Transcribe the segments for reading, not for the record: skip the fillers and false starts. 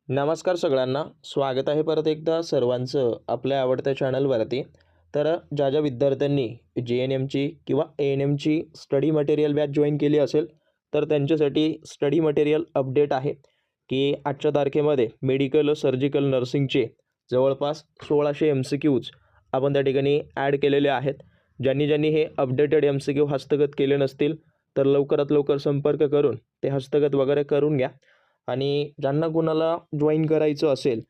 नमस्कार सगळ्यांना, स्वागत आहे परत एकदा सर्वांचं आपल्या आवडत्या चॅनलवरती. तर ज्या विद्यार्थ्यांनी JNMची किंवा ANMची स्टडी मटेरियल बॅच जॉईन केली असेल, तर त्यांच्यासाठी स्टडी मटेरियल अपडेट आहे की आजच्या तारखेमध्ये मेडिकल सर्जिकल नर्सिंगचे जवळपास 1600 MCQज आपण त्या ठिकाणी ॲड केलेले आहेत. ज्यांनी हे अपडेटेड MCQ हस्तगत केले नसतील, तर लवकरात लवकर संपर्क करून ते हस्तगत वगैरे करून घ्या. आणि ज्यांना कुणाला जॉईन करायचं असेल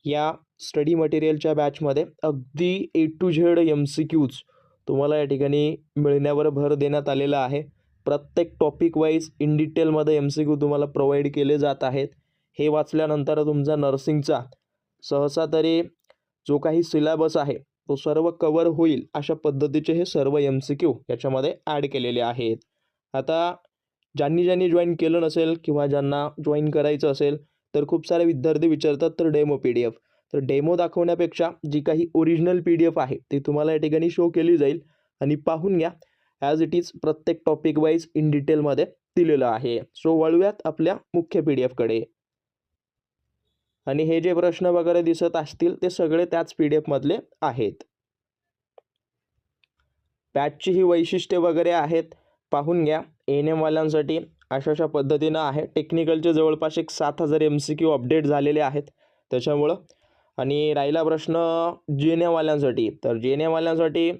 या स्टडी मटेरियलच्या बॅचमध्ये अगदी A to Z MCQज तुम्हाला या ठिकाणी मिळण्यावर भर देण्यात आलेला आहे. प्रत्येक टॉपिक वाईज इन डिटेलमध्ये MCQ तुम्हाला प्रोव्हाइड केले जात आहेत. हे वाचल्यानंतर तुमचा नर्सिंगचा सहसा तरी जो काही सिलेबस आहे तो सर्व कवर होईल अशा पद्धतीचे हे सर्व MCQ याच्यामध्ये ॲड केलेले आहेत. आता ज्यांनी जॉईन केलं नसेल किंवा ज्यांना जॉईन करायचं असेल, तर खूप सारे विद्यार्थी विचारतात तर डेमो PDF. तर डेमो दाखवण्यापेक्षा जी काही ओरिजिनल PDF आहे ती तुम्हाला या ठिकाणी शो केली जाईल आणि पाहून घ्या. ॲज इट इज प्रत्येक टॉपिक वाईज इन डिटेलमध्ये दिलेलं आहे. सो वळूयात आपल्या मुख्य PDF कडे. आणि हे जे प्रश्न वगैरे दिसत असतील ते सगळे त्याच PDF मधले आहेत. बॅचची ही वैशिष्ट्ये वगैरे आहेत, पाहून घ्या. ANM वाल्यांसाठी अशा पद्धतीनं आहे. टेक्निकलचे जवळपास एक 7000 MCQ अपडेट झालेले आहेत त्याच्यामुळं. आणि राहिला प्रश्न JNM वाल्यांसाठी, तर JNM वाल्यांसाठी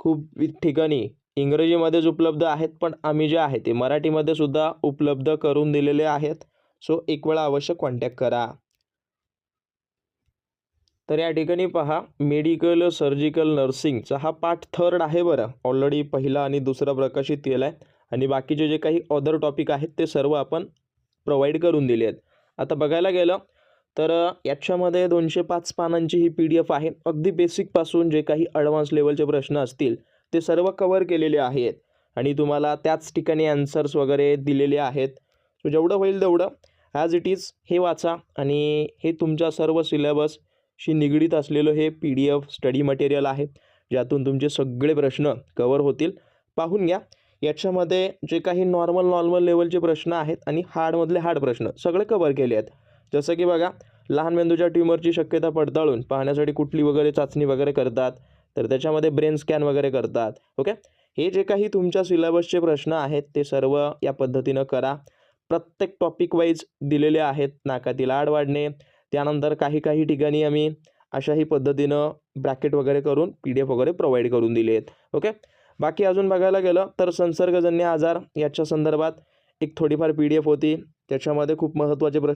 खूप ठिकाणी इंग्रजीमध्येच उपलब्ध आहेत, पण आम्ही जे आहे ते मराठीमध्ये सुद्धा उपलब्ध करून दिलेले आहेत. सो एक वेळा अवश्य कॉन्टॅक्ट करा. तर या ठिकाणी पहा, मेडिकल सर्जिकल नर्सिंगचा हा पार्ट 3 आहे बरं. ऑलरेडी पहिला आणि दुसरा प्रकाशित केला आहे आणि बाकीचे जे काही अदर टॉपिक आहेत ते सर्व आपण प्रोव्हाइड करून दिले आहेत. आता बघायला गेलं तर याच्यामध्ये 205 पानांची ही PDF आहे. अगदी बेसिकपासून जे काही ॲडव्हान्स लेवलचे प्रश्न असतील ते सर्व कव्हर केलेले आहेत आणि तुम्हाला त्याच ठिकाणी आन्सर्स वगैरे दिलेले आहेत. सो जेवढं होईल तेवढं ॲज इट इज हे वाचा आणि हे तुमच्या सर्व सिलेबसशी निगडीत असलेलं हे PDF स्टडी मटेरियल आहे, ज्यातून तुमचे सगळे प्रश्न कव्हर होतील. पाहून घ्या. याच्यामध्ये जे काही नॉर्मल लेवलचे प्रश्न आहेत आणि हार्डमधले हार्ड प्रश्न सगळे कव्हर केले आहेत. जसं की बघा, लहान मेंदूच्या ट्यूमरची शक्यता पडताळून पाहण्यासाठी कुठली वगैरे चाचणी वगैरे करतात, तर त्याच्यामध्ये ब्रेन स्कॅन वगैरे करतात. ओके, हे जे काही तुमच्या सिलेबसचे प्रश्न आहेत ते सर्व या पद्धतीनं करा. प्रत्येक टॉपिक वाईज दिलेले आहेत. नाकातील आड वाढणे, त्यानंतर काही ठिकाणी आम्ही अशाही पद्धतीनं ब्रॅकेट वगैरे करून PDF वगैरे प्रोव्हाइड करून दिले आहेत. ओके, बाकी अजून बघायला गेलं तर संसर्गजन्य आजार याच्या संदर्भात एक थोडीफार PDF होती. त्याच्यामध्ये खूप महत्त्वाचे प्रश्न